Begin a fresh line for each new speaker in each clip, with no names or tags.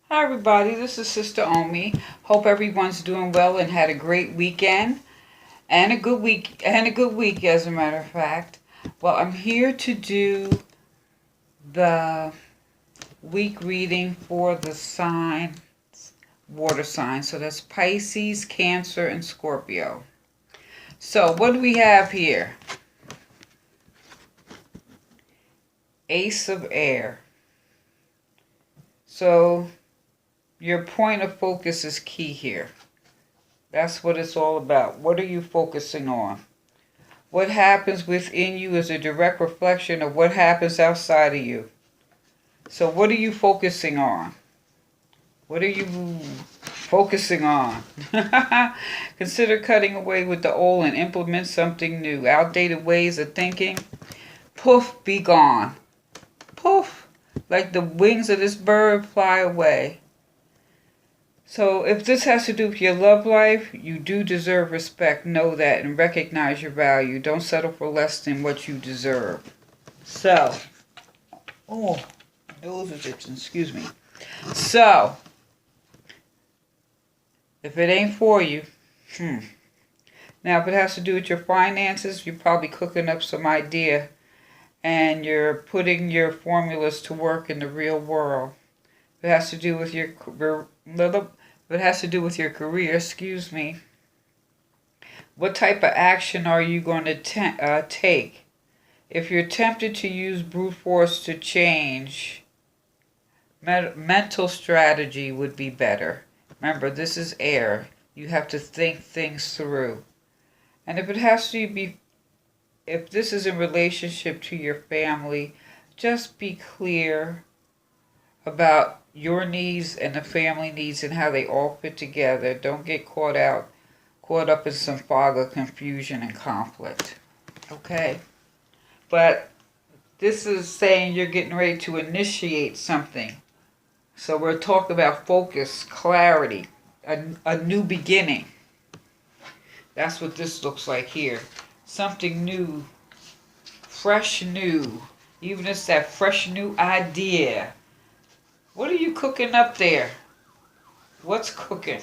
Hi everybody, this is Sister Omi. Hope everyone's doing well and had a great weekend and a good week as a matter of fact. Well, I'm here to do the week reading for the signs, water signs. So that's Pisces, Cancer, and Scorpio. So what do we have here? Ace of Air. So your point of focus is key here. That's what it's all about. What are you focusing on? What happens within you is a direct reflection of what happens outside of you. So what are you focusing on? What are you focusing on? Consider cutting away with the old and implement something new. Outdated ways of thinking, poof, be gone. Poof, like the wings of this bird fly away. So if this has to do with your love life, you do deserve respect. Know that and recognize your value. Don't settle for less than what you deserve. So, nose is itching, excuse me. So, if it ain't for you, Now if it has to do with your finances, you're probably cooking up some idea and you're putting your formulas to work in the real world. If it has to do with your career, excuse me, what type of action are you going to take? If you're tempted to use brute force to change, mental strategy would be better. Remember, this is air. You have to think things through. And if this is in relationship to your family, just be clear about your needs and the family needs and how they all fit together. Don't get caught up in some fog of confusion and conflict. Okay? But this is saying you're getting ready to initiate something. So we're talking about focus, clarity, a new beginning. That's what this looks like here. Something new, fresh new. Even if it's that fresh new idea. What are you cooking up there? What's cooking?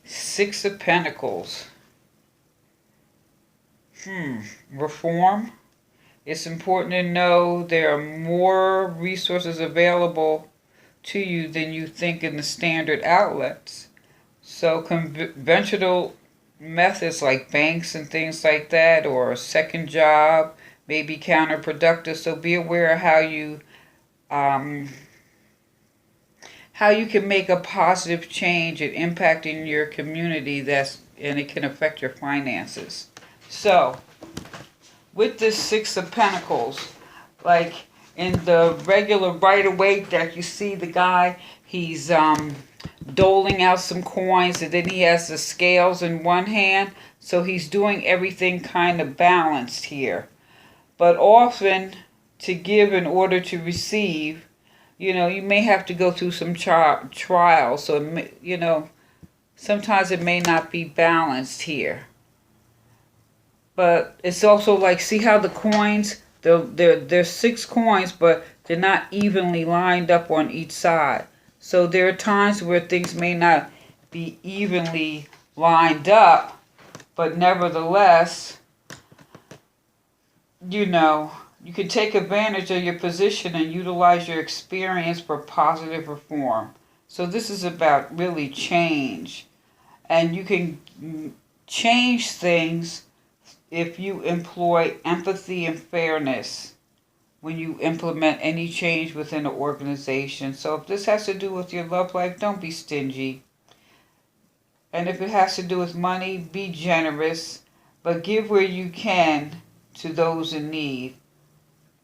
Six of Pentacles. Reform. It's important to know there are more resources available to you than you think in the standard outlets. So conventional methods like banks and things like that, or a second job, may be counterproductive. So be aware of how you can make a positive change in impacting your community. And it can affect your finances. So with this Six of Pentacles, like in the regular Rider-Waite deck, you see the guy, he's doling out some coins, and then he has the scales in one hand, so he's doing everything kind of balanced here. But often, to give in order to receive, you may have to go through some trials, so sometimes it may not be balanced here. But it's also like, see how the coins, there's 6 coins, but they're not evenly lined up on each side. So there are times where things may not be evenly lined up, but nevertheless, you can take advantage of your position and utilize your experience for positive reform. So this is about really change. And you can change things if you employ empathy and fairness when you implement any change within an organization. So if this has to do with your love life, don't be stingy. And if it has to do with money, be generous, but give where you can to those in need.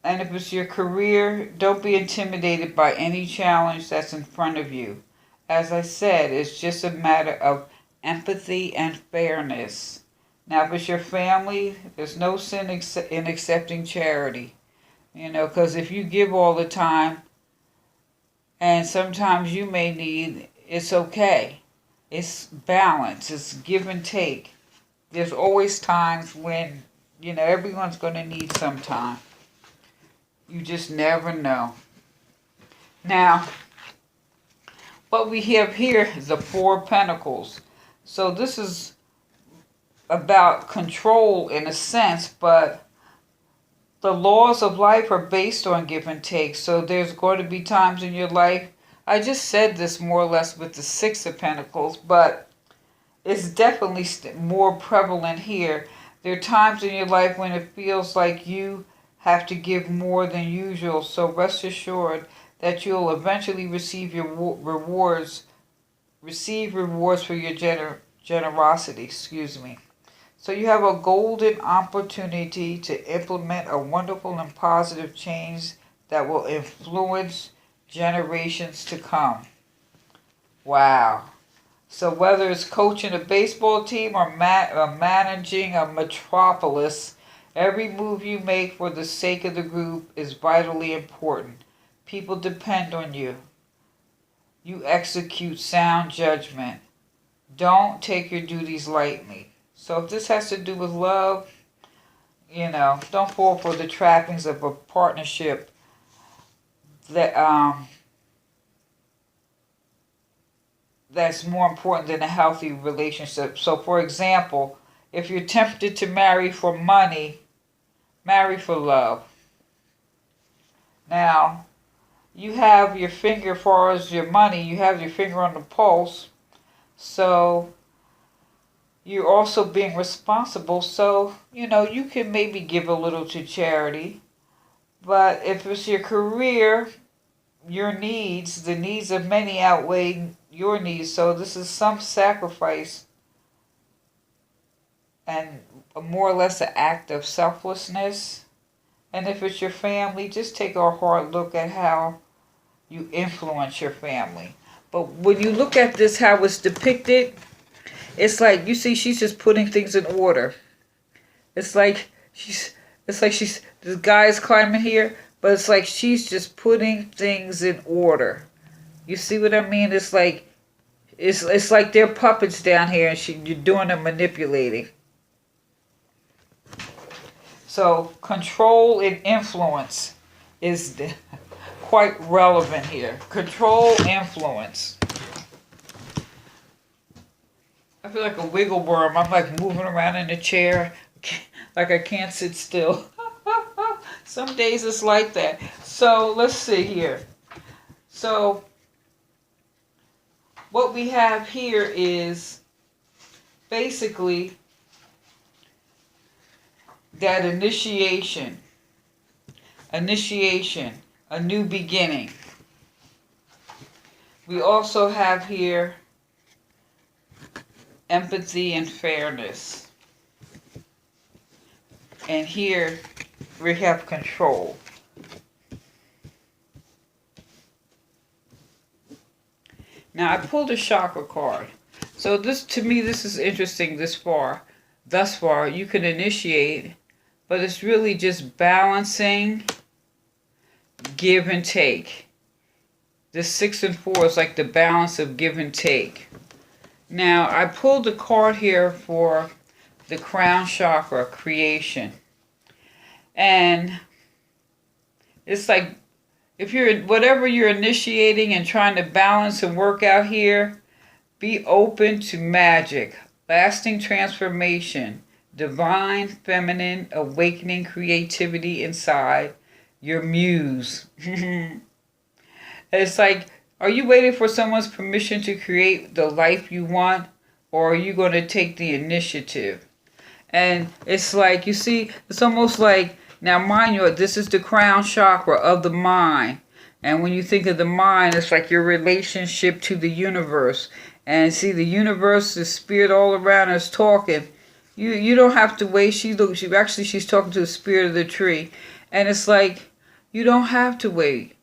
And if it's your career, don't be intimidated by any challenge that's in front of you. As I said, it's just a matter of empathy and fairness. Now, if it's your family, there's no sin in accepting charity. Because if you give all the time, and sometimes you may need, it's okay. It's balance. It's give and take. There's always times when, everyone's going to need some time. You just never know. Now, what we have here is the Four of Pentacles. So this is about control in a sense, but the laws of life are based on give and take. So there's going to be times in your life, I just said this more or less with the Six of Pentacles, but it's definitely more prevalent here. There are times in your life when it feels like you have to give more than usual. So rest assured that you'll eventually receive your rewards. Receive rewards for your generosity. Excuse me. So you have a golden opportunity to implement a wonderful and positive change that will influence generations to come. Wow. So whether it's coaching a baseball team or managing a metropolis, every move you make for the sake of the group is vitally important. People depend on you. You execute sound judgment. Don't take your duties lightly. So if this has to do with love, don't fall for the trappings of a partnership that's more important than a healthy relationship. So for example, if you're tempted to marry for money, marry for love. Now, you have your finger as far as your money, you have your finger on the pulse. So you're also being responsible. So, you can maybe give a little to charity. But if it's your career, your needs, the needs of many outweigh your needs. So this is some sacrifice and more or less an act of selflessness. And if it's your family, just take a hard look at how you influence your family. But when you look at this, how it's depicted, it's like, you see, she's just putting things in order. It's like she's, this guy's climbing here, but it's like she's just putting things in order. You see what I mean? It's like, it's like they're puppets down here, and you're doing the manipulating. So control and influence is quite relevant here. Control, influence. I feel like a wiggle worm. I'm like moving around in the chair like I can't sit still. Some days it's like that. So let's see here. So what we have here is basically that initiation, a new beginning. We also have here empathy and fairness. And here we have control. Now I pulled a chakra card. So this, to me, this is interesting thus far. You can initiate, but it's really just balancing, give and take. This 6 and 4 is like the balance of give and take. Now, I pulled a card here for the crown chakra, creation. And it's like, if whatever you're initiating and trying to balance and work out here, be open to magic, lasting transformation, divine, feminine, awakening creativity inside, your muse. It's like, are you waiting for someone's permission to create the life you want, or are you going to take the initiative? And it's like, you see, it's almost like, now mind you, this is the crown chakra of the mind. And when you think of the mind, it's like your relationship to the universe. And see, the universe, the spirit all around us talking. You don't have to wait. She's talking to the spirit of the tree. And it's like, you don't have to wait.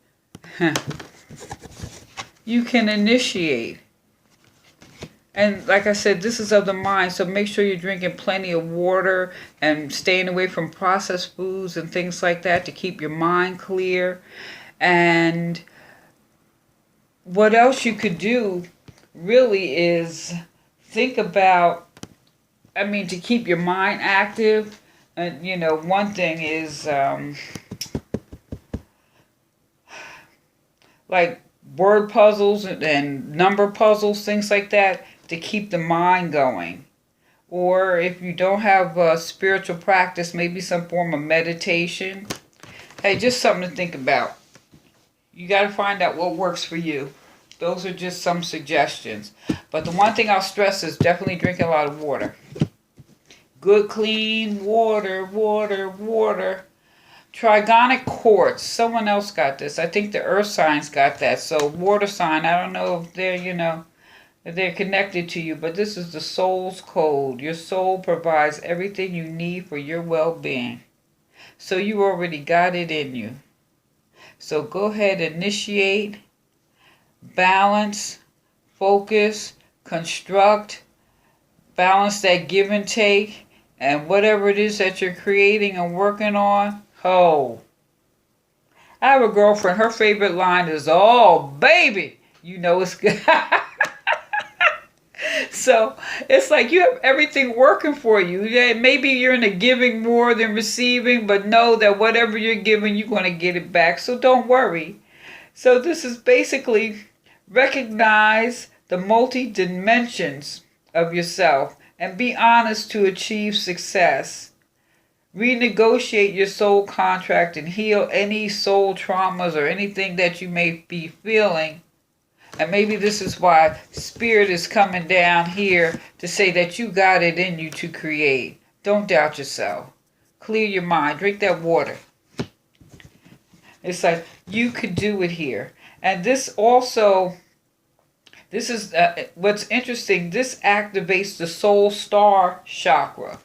You can initiate. And like I said, this is of the mind, so make sure you're drinking plenty of water and staying away from processed foods and things like that to keep your mind clear. And what else you could do really is think about, to keep your mind active. One thing is like word puzzles and number puzzles, things like that, to keep the mind going. Or if you don't have a spiritual practice, maybe some form of meditation. Hey, just something to think about. You got to find out what works for you. Those are just some suggestions. But the one thing I'll stress is definitely drinking a lot of water. Good, clean water, water, water. Trigonic quartz. Someone else got this. I think the earth signs got that. So water sign, I don't know if they're, if they're connected to you, but this is the soul's code. Your soul provides everything you need for your well-being. So you already got it in you. So go ahead, initiate, balance, focus, construct, balance that give and take, and whatever it is that you're creating and working on, I have a girlfriend, her favorite line is, "Oh, baby, you know it's good." So it's like you have everything working for you. Yeah, maybe you're in a giving more than receiving, but know that whatever you're giving, you're going to get it back. So don't worry. So this is basically recognize the multi-dimensions of yourself and be honest to achieve success. Renegotiate your soul contract and heal any soul traumas or anything that you may be feeling. And maybe this is why Spirit is coming down here to say that you got it in you to create. Don't doubt yourself. Clear your mind. Drink that water. It's like you could do it here. And this also, this is what's interesting. This activates the soul star chakra.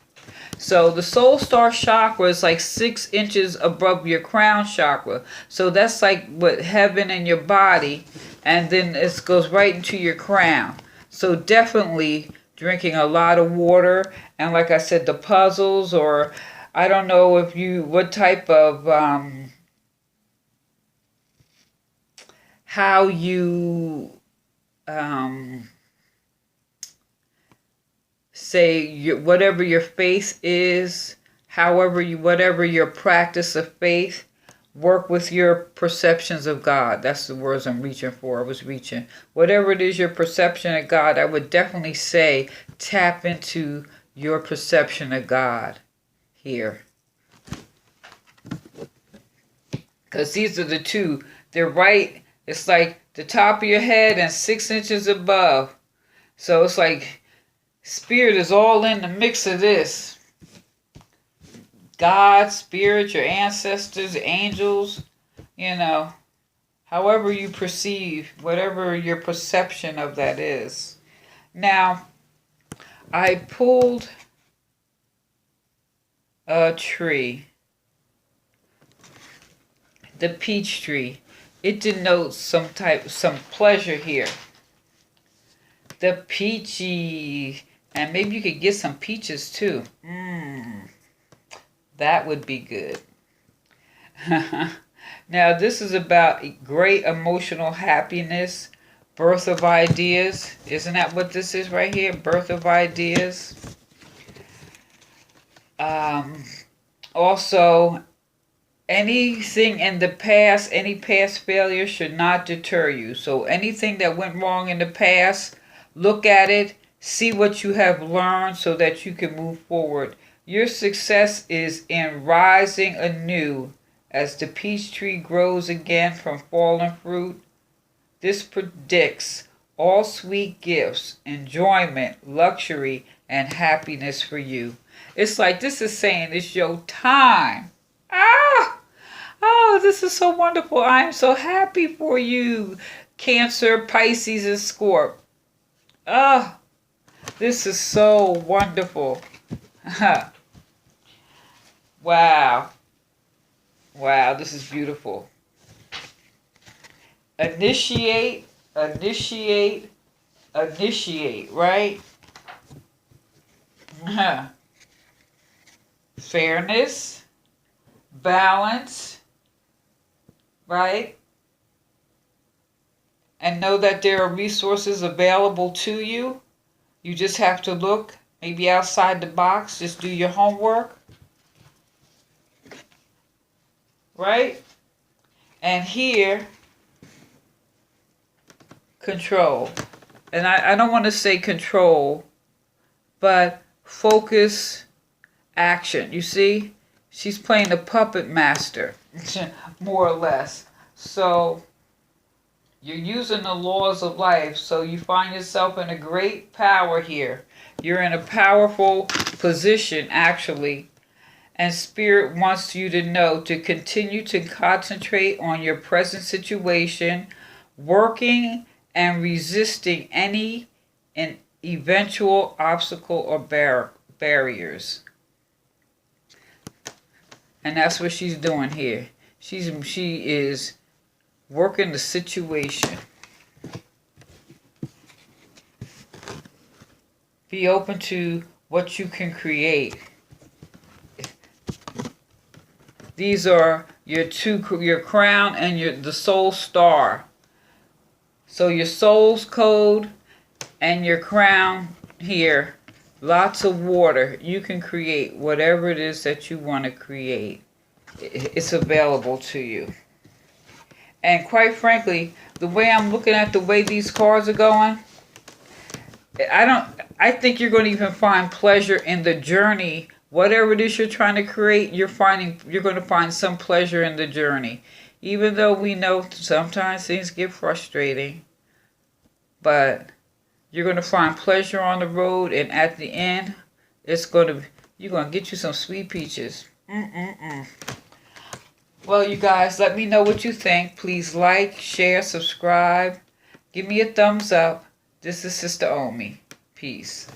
So the soul star chakra is like 6 inches above your crown chakra. So that's like what heaven in your body. And then it goes right into your crown. So definitely drinking a lot of water. And like I said, the puzzles, or I don't know if what type of, how you, say whatever your faith is, whatever your practice of faith, work with your perceptions of God. That's the words I'm reaching for. Whatever it is your perception of God, I would definitely say tap into your perception of God here. Because these are the two. They're right. It's like the top of your head and 6 inches above. So it's like Spirit is all in the mix of this. God, Spirit, your ancestors, angels, however you perceive, whatever your perception of that is. Now, I pulled a tree, the peach tree. It denotes some pleasure here. The peachy, and maybe you could get some peaches too. That would be good. Now, this is about great emotional happiness, birth of ideas. Isn't that what this is right here? Birth of ideas. Also, anything in the past, any past failure should not deter you. So anything that went wrong in the past, look at it, see what you have learned so that you can move forward. Your success is in rising anew as the peach tree grows again from fallen fruit. This predicts all sweet gifts, enjoyment, luxury, and happiness for you. It's like this is saying it's your time. Oh, this is so wonderful. I am so happy for you, Cancer, Pisces, and Scorpio. This is so wonderful. Wow. Wow, this is beautiful. Initiate, right? Fairness, balance, right? And know that there are resources available to you. You just have to look, maybe outside the box, just do your homework. Right? And here, control. And I don't want to say control, but focus, action. You see? She's playing the puppet master, more or less. So you're using the laws of life. So you find yourself in a great power here. You're in a powerful position, actually. And Spirit wants you to know to continue to concentrate on your present situation, working and resisting any and eventual obstacle or barriers. And that's what she's doing here. She is working the situation. Be open to what you can create. These are your crown and the soul star. So your soul's code and your crown here. Lots of water. You can create whatever it is that you want to create. It's available to you. And quite frankly, the way I'm looking at the way these cards are going, I think you're going to even find pleasure in the journey. Whatever it is you're trying to create, you're going to find some pleasure in the journey. Even though we know sometimes things get frustrating, but you're going to find pleasure on the road, and at the end, you're going to get you some sweet peaches. Well, you guys, let me know what you think. Please like, share, subscribe. Give me a thumbs up. This is Sister Omi. Peace.